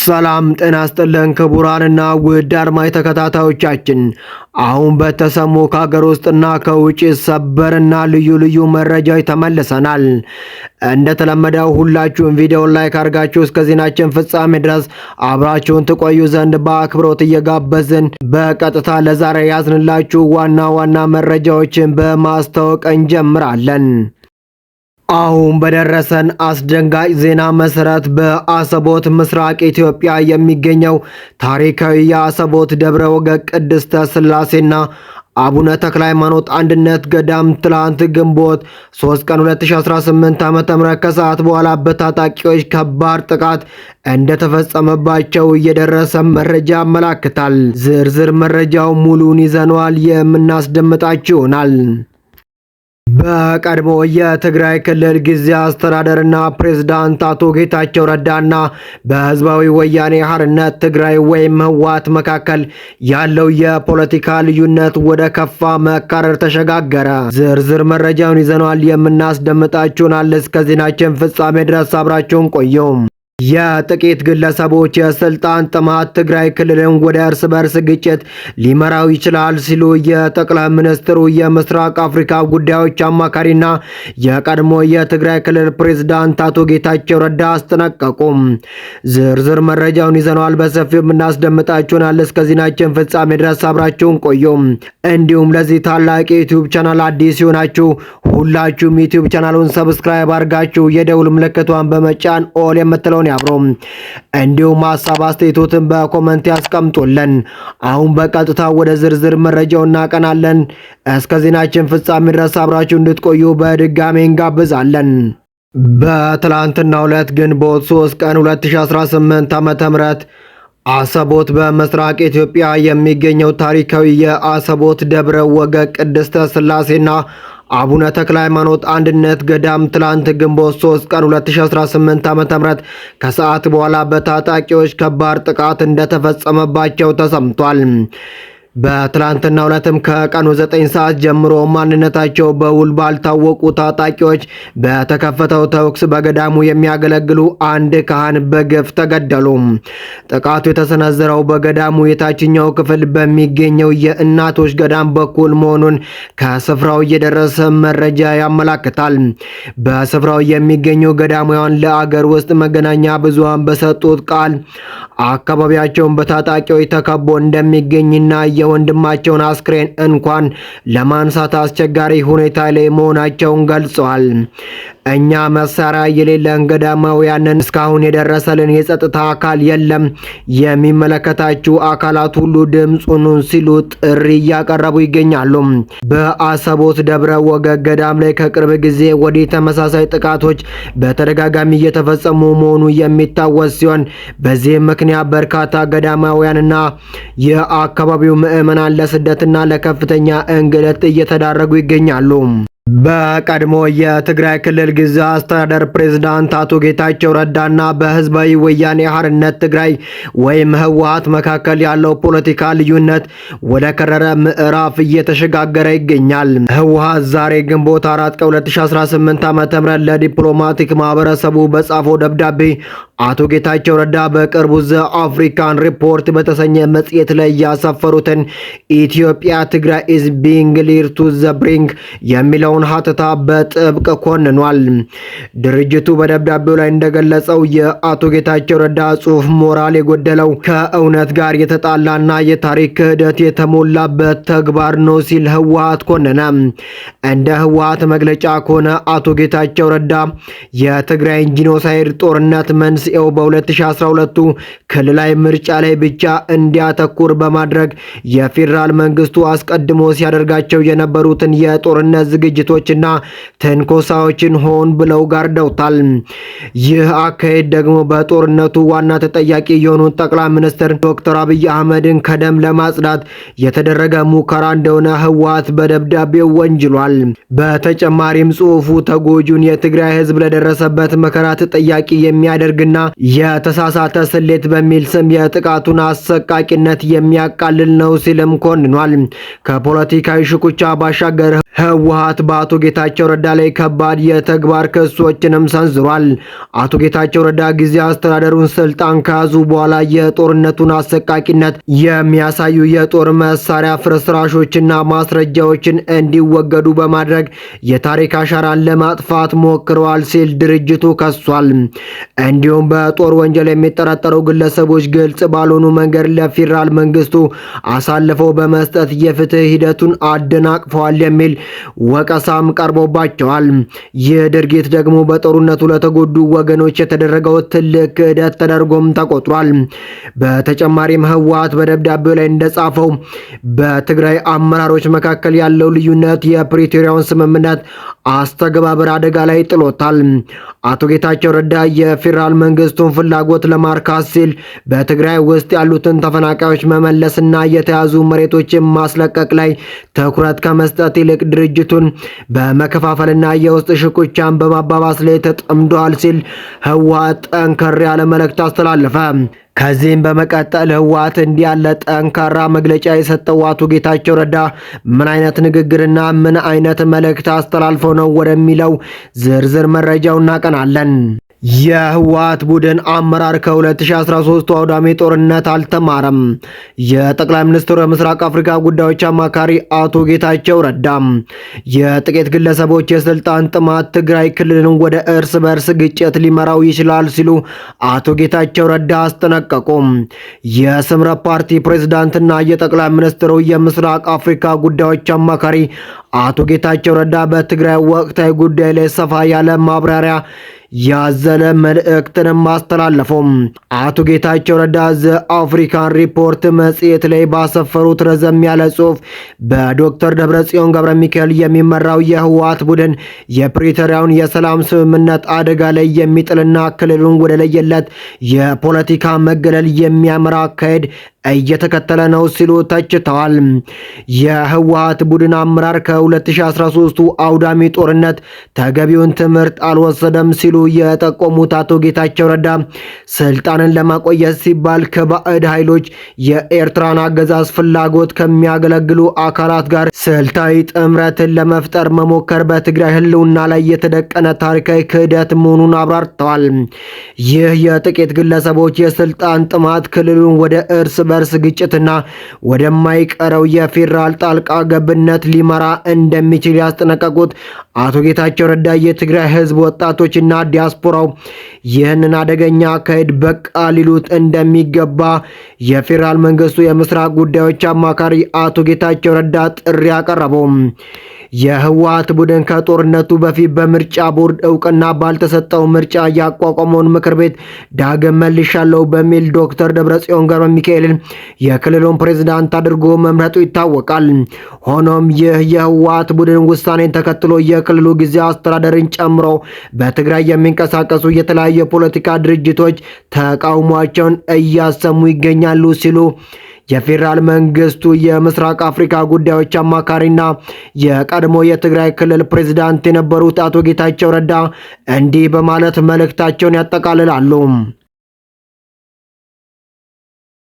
ሰላም ጤና ይስጥልን ክቡራንና ውድ አድማጭ ተከታታዮቻችን፣ አሁን በተሰሙ ከሀገር ውስጥና ከውጭ ሰበርና ልዩ መረጃዎች ተመልሰናል። እንደተለመደው ሁላችሁም ቪዲዮውን ላይክ አድርጋችሁ እስከ ዜናችን ፍጻሜ ድረስ አብራችሁን ትቆዩ ዘንድ በአክብሮት እየጋበዝን በቀጥታ ለዛሬ ያዝንላችሁ ዋና መረጃዎችን በማስተዋወቅ እንጀምራለን። አሁን በደረሰን አስደንጋጭ ዜና መሰረት በአሰቦት ምስራቅ ኢትዮጵያ የሚገኘው ታሪካዊ የአሰቦት ደብረ ወገግ ቅድስተ ሥላሴና አቡነ ተክለ ሃይማኖት አንድነት ገዳም ትላንት ግንቦት 3 ቀን 2018 ዓ.ም ከሰዓት በኋላ በታጣቂዎች ከባድ ጥቃት እንደተፈጸመባቸው እየደረሰ መረጃ ያመለክታል። ዝርዝር መረጃው ሙሉን ይዘነዋል፣ የምናስደምጣችሁ ይሆናል። በቀድሞ የትግራይ ክልል ጊዜያዊ አስተዳደርና ፕሬዝዳንት አቶ ጌታቸው ረዳና በህዝባዊ ወያኔ ሓርነት ትግራይ ወይም ህወሓት መካከል ያለው የፖለቲካ ልዩነት ወደ ከፋ መካረር ተሸጋገረ። ዝርዝር መረጃውን ይዘናል፣ የምናስደምጣችሁናል። እስከ ዜናችን ፍጻሜ ድረስ አብራችሁን ቆዩ። የጥቂት ግለሰቦች የስልጣን ጥማት ትግራይ ክልልን ወደ እርስ በርስ ግጭት ሊመራው ይችላል ሲሉ የጠቅላይ ሚኒስትሩ የምስራቅ አፍሪካ ጉዳዮች አማካሪና የቀድሞ የትግራይ ክልል ፕሬዝዳንት አቶ ጌታቸው ረዳ አስጠነቀቁ። ዝርዝር መረጃውን ይዘናል፣ በሰፊው የምናስደምጣችሁናል። እስከ ዜናችን ፍጻሜ ድረስ አብራችሁን ቆዩ። እንዲሁም ለዚህ ታላቅ የዩቲዩብ ቻናል አዲስ ሲሆናችሁ ሁላችሁም ዩቲዩብ ቻናሉን ሰብስክራይብ አድርጋችሁ የደውል ምልክቷን በመጫን ኦል የምትለውን ያብሮ። እንዲሁም ሀሳብ አስተያየቶትን በኮመንት ያስቀምጡልን። አሁን በቀጥታ ወደ ዝርዝር መረጃው እናቀናለን። እስከ ዜናችን ፍጻሜ ድረስ አብራችሁ እንድትቆዩ በድጋሜ እንጋብዛለን። በትላንትናው ዕለት ግንቦት 3 ቀን 2018 ዓ.ም አሰቦት በምስራቅ ኢትዮጵያ የሚገኘው ታሪካዊ የአሰቦት ደብረ ወገግ ቅድስተ ሥላሴና አቡነ ተክለ ሃይማኖት አንድነት ገዳም ትላንት ግንቦት 3 ቀን 2018 ዓ.ም ከሰዓት በኋላ በታጣቂዎች ከባድ ጥቃት እንደተፈጸመባቸው ተሰምቷል። በትላንትናው ዕለትም ከቀኑ 9 ሰዓት ጀምሮ ማንነታቸው በውል ባልታወቁ ታጣቂዎች በተከፈተው ተኩስ በገዳሙ የሚያገለግሉ አንድ ካህን በግፍ ተገደሉ። ጥቃቱ የተሰነዘረው በገዳሙ የታችኛው ክፍል በሚገኘው የእናቶች ገዳም በኩል መሆኑን ከስፍራው እየደረሰ መረጃ ያመለክታል። በስፍራው የሚገኙ ገዳማውያን ለአገር ውስጥ መገናኛ ብዙሃን በሰጡት ቃል አካባቢያቸውን በታጣቂዎች ተከቦ እንደሚገኝና የወንድማቸውን አስክሬን እንኳን ለማንሳት አስቸጋሪ ሁኔታ ላይ መሆናቸውን ገልጸዋል። እኛ መሳሪያ የሌለን ገዳማውያንን እስካሁን የደረሰልን የጸጥታ አካል የለም፣ የሚመለከታችሁ አካላት ሁሉ ድምፁን ሲሉ ጥሪ እያቀረቡ ይገኛሉ። በአሰቦት ደብረ ወገግ ገዳም ላይ ከቅርብ ጊዜ ወዲህ ተመሳሳይ ጥቃቶች በተደጋጋሚ እየተፈጸሙ መሆኑ የሚታወስ ሲሆን በዚህም ምክንያት በርካታ ገዳማውያንና የአካባቢው ምዕመናን ለስደትና ለከፍተኛ እንግልት እየተዳረጉ ይገኛሉ። በቀድሞ የትግራይ ክልል ጊዜያዊ አስተዳደር ፕሬዝዳንት አቶ ጌታቸው ረዳና በህዝባዊ ወያኔ ሓርነት ትግራይ ወይም ህወሓት መካከል ያለው ፖለቲካ ልዩነት ወደ ከረረ ምዕራፍ እየተሸጋገረ ይገኛል። ህወሓት ዛሬ ግንቦት 4 ቀን 2018 ዓ.ም ለዲፕሎማቲክ ማህበረሰቡ በጻፈው ደብዳቤ አቶ ጌታቸው ረዳ በቅርቡ ዘ አፍሪካን ሪፖርት በተሰኘ መጽሔት ላይ ያሰፈሩትን ኢትዮጵያ ትግራይ ኢዝ ቢንግ ሊድ ቱ ዘ ብሪንክ የሚለውን ሀተታ በጥብቅ ኮንኗል። ድርጅቱ በደብዳቤው ላይ እንደገለጸው የአቶ ጌታቸው ረዳ ጽሑፍ ሞራል የጎደለው ከእውነት ጋር የተጣላና የታሪክ ክህደት የተሞላበት ተግባር ነው ሲል ህወሓት ኮነነ። እንደ ህወሓት መግለጫ ከሆነ አቶ ጌታቸው ረዳ የትግራይን ጂኖሳይድ ጦርነት መንስኤው በ2012 ክልላዊ ምርጫ ላይ ብቻ እንዲያተኩር በማድረግ የፌዴራል መንግስቱ አስቀድሞ ሲያደርጋቸው የነበሩትን የጦርነት ዝግጅቶችና ትንኮሳዎችን ሆን ብለው ጋርደውታል። ይህ አካሄድ ደግሞ በጦርነቱ ዋና ተጠያቂ የሆኑት ጠቅላይ ሚኒስትር ዶክተር አብይ አህመድን ከደም ለማጽዳት የተደረገ ሙከራ እንደሆነ ህወሓት በደብዳቤው ወንጅሏል። በተጨማሪም ጽሑፉ ተጎጂውን የትግራይ ህዝብ ለደረሰበት መከራ ተጠያቂ የሚያደርግና የተሳሳተ ስሌት በሚል ስም የጥቃቱን አሰቃቂነት የሚያቃልል ነው ሲልም ኮንኗል። ከፖለቲካዊ ሽኩቻ ባሻገር ህወሓት በአቶ ጌታቸው ረዳ ላይ ከባድ የተግባር ክሶችንም ሰንዝሯል። አቶ ጌታቸው ረዳ ጊዜ አስተዳደሩን ስልጣን ከያዙ በኋላ የጦርነቱን አሰቃቂነት የሚያሳዩ የጦር መሳሪያ ፍርስራሾችና ማስረጃዎችን እንዲወገዱ በማድረግ የታሪክ አሻራን ለማጥፋት ሞክረዋል ሲል ድርጅቱ ከሷል። እንዲሁም በጦር ወንጀል የሚጠረጠሩ ግለሰቦች ግልጽ ባልሆኑ መንገድ ለፌዴራል መንግስቱ አሳልፈው በመስጠት የፍትህ ሂደቱን አደናቅፈዋል የሚል ወቀሳም ቀርቦባቸዋል። ይህ ድርጊት ደግሞ በጦርነቱ ለተጎዱ ወገኖች የተደረገው ትልቅ ክህደት ተደርጎም ተቆጥሯል። በተጨማሪም ህወሓት በደብዳቤው ላይ እንደጻፈው በትግራይ አመራሮች መካከል ያለው ልዩነት የፕሪቶሪያውን ስምምነት አስተገባበር አደጋ ላይ ጥሎታል። አቶ ጌታቸው ረዳ የፌዴራል መንግስቱን ፍላጎት ለማርካት ሲል በትግራይ ውስጥ ያሉትን ተፈናቃዮች መመለስና የተያዙ መሬቶችን ማስለቀቅ ላይ ትኩረት ከመስጠት ይልቅ ድርጅቱን በመከፋፈልና የውስጥ ሽኩቻን በማባባስ ላይ ተጠምዷል ሲል ህወሓት ጠንከር ያለ መልእክት አስተላለፈ። ከዚህም በመቀጠል ህወሓት እንዲህ ያለ ጠንካራ መግለጫ የሰጠው አቶ ጌታቸው ረዳ ምን አይነት ንግግርና ምን አይነት መልእክት አስተላልፈው ነው ወደሚለው ዝርዝር መረጃው እናቀናለን። የህወሓት ቡድን አመራር ከ2013 አውዳሚ ጦርነት አልተማረም። የጠቅላይ ሚኒስትሩ የምስራቅ አፍሪካ ጉዳዮች አማካሪ አቶ ጌታቸው ረዳ የጥቂት ግለሰቦች የስልጣን ጥማት ትግራይ ክልልን ወደ እርስ በርስ ግጭት ሊመራው ይችላል ሲሉ አቶ ጌታቸው ረዳ አስጠነቀቁ። የስምረት ፓርቲ ፕሬዝዳንትና የጠቅላይ ሚኒስትሩ የምስራቅ አፍሪካ ጉዳዮች አማካሪ አቶ ጌታቸው ረዳ በትግራይ ወቅታዊ ጉዳይ ላይ ሰፋ ያለ ማብራሪያ ያዘለ መልእክትንም አስተላለፈው። አቶ ጌታቸው ረዳ ዘ አፍሪካን ሪፖርት መጽሔት ላይ ባሰፈሩት ረዘም ያለ ጽሑፍ በዶክተር ደብረጽዮን ገብረ ሚካኤል የሚመራው የህወሓት ቡድን የፕሪቶሪያውን የሰላም ስምምነት አደጋ ላይ የሚጥልና ክልሉን ወደ ለየለት የፖለቲካ መገለል የሚያመራ አካሄድ እየተከተለ ነው ሲሉ ተችተዋል። የህወሓት ቡድን አመራር ከ2013 አውዳሚ ጦርነት ተገቢውን ትምህርት አልወሰደም ሲሉ የጠቆሙት አቶ ጌታቸው ረዳ ስልጣንን ለማቆየት ሲባል ከባዕድ ኃይሎች የኤርትራን አገዛዝ ፍላጎት ከሚያገለግሉ አካላት ጋር ስልታዊ ጥምረትን ለመፍጠር መሞከር በትግራይ ህልውና ላይ የተደቀነ ታሪካዊ ክህደት መሆኑን አብራርተዋል። ይህ የጥቂት ግለሰቦች የስልጣን ጥማት ክልሉን ወደ እርስ በርስ ግጭትና ወደማይቀረው የፌዴራል ጣልቃ ገብነት ሊመራ እንደሚችል ያስጠነቀቁት አቶ ጌታቸው ረዳ የትግራይ ህዝብ ወጣቶችና ዲያስፖራው ይህንን አደገኛ አካሄድ በቃ ሊሉት እንደሚገባ የፌዴራል መንግስቱ የምስራቅ ጉዳዮች አማካሪ አቶ ጌታቸው ረዳ ጥሪ አቀረበው። የህወሓት ቡድን ከጦርነቱ በፊት በምርጫ ቦርድ እውቅና ባልተሰጠው ምርጫ ያቋቋመውን ምክር ቤት ዳግም መልሻለሁ በሚል ዶክተር ደብረጽዮን ገብረ ሚካኤልን የክልሉን ፕሬዝዳንት አድርጎ መምረጡ ይታወቃል። ሆኖም ይህ የህወሓት ቡድን ውሳኔን ተከትሎ የክልሉ ጊዜያዊ አስተዳደርን ጨምሮ በትግራይ የሚንቀሳቀሱ የተለያዩ የፖለቲካ ድርጅቶች ተቃውሟቸውን እያሰሙ ይገኛሉ ሲሉ የፌዴራል መንግስቱ የምስራቅ አፍሪካ ጉዳዮች አማካሪና የቀድሞ የትግራይ ክልል ፕሬዝዳንት የነበሩት አቶ ጌታቸው ረዳ እንዲህ በማለት መልእክታቸውን ያጠቃልላሉ።